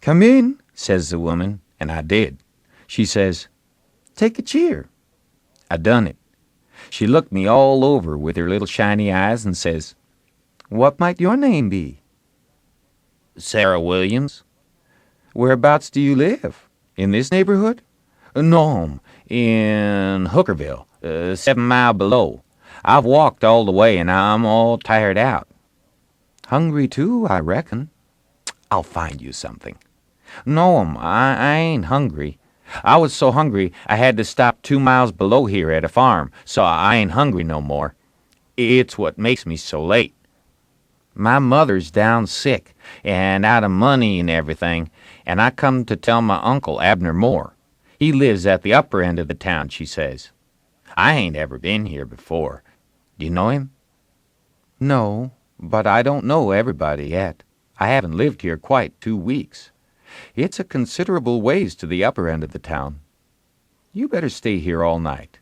"Come in," says the woman, and I did. She says, "Take a cheer." I done it. She looked me all over with her little shiny eyes and says, "What might your name be?" "Sarah Williams." "Whereabouts do you live? In this neighborhood?" "No, in Hookerville, 7 mile below. I've walked all the way and I'm all tired out." "Hungry too, I reckon." "I'll find you something." "No'm, I ain't hungry. I was so hungry I had to stop 2 miles below here at a farm, so I ain't hungry no more. It's what makes me so late. My mother's down sick and out of money and everything, and I come to tell my uncle Abner Moore. He lives at the upper end of the town," she says. "I ain't ever been here before. Do you know him?" "No, but I don't know everybody yet. I haven't lived here quite 2 weeks. It's a considerable ways to the upper end of the town. You better stay here all night.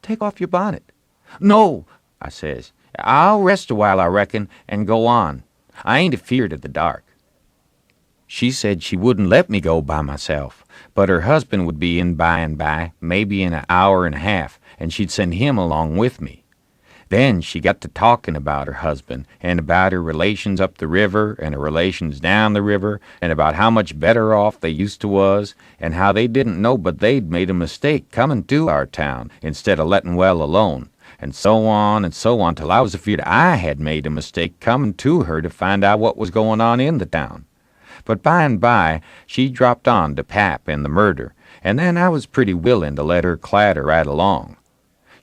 Take off your bonnet." "No," I says. "I'll rest a while, I reckon, and go on. I ain't afeard of the dark." She said she wouldn't let me go by myself, but her husband would be in by and by, maybe in an hour and a half, and she'd send him along with me. Then she got to talking about her husband, and about her relations up the river, and her relations down the river, and about how much better off they used to was, and how they didn't know but they'd made a mistake coming to our town, instead of letting well alone, and so on, till I was afeard I had made a mistake coming to her to find out what was going on in the town. But by and by, she dropped on to Pap and the murder, and then I was pretty willing to let her clatter right along.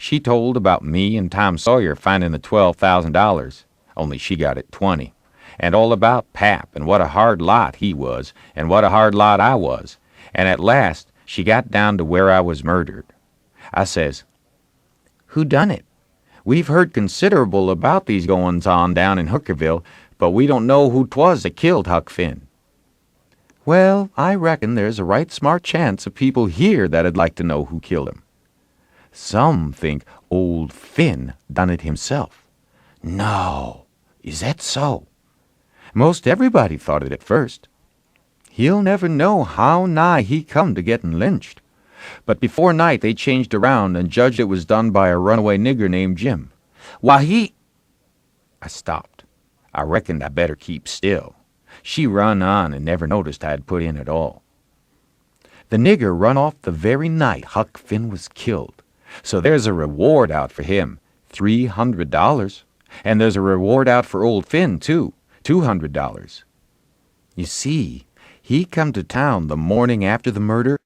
She told about me and Tom Sawyer finding the $12,000, only she got it 20, and all about Pap and what a hard lot he was and what a hard lot I was, and at last she got down to where I was murdered. I says, "Who done it? We've heard considerable about these goings-on down in Hookerville, but we don't know who 'twas that killed Huck Finn." "Well, I reckon there's a right smart chance of people here that'd like to know who killed him. Some think old Finn done it himself." "No, is that so?" "Most everybody thought it at first. He'll never know how nigh he come to getting lynched. But before night they changed around and judged it was done by a runaway nigger named Jim. Why, I stopped. I reckoned I better keep still. She run on and never noticed I had put in at all. "The nigger run off the very night Huck Finn was killed. So there's a reward out for him, $300. And there's a reward out for old Finn, too, $200. You see, he come to town the morning after the murder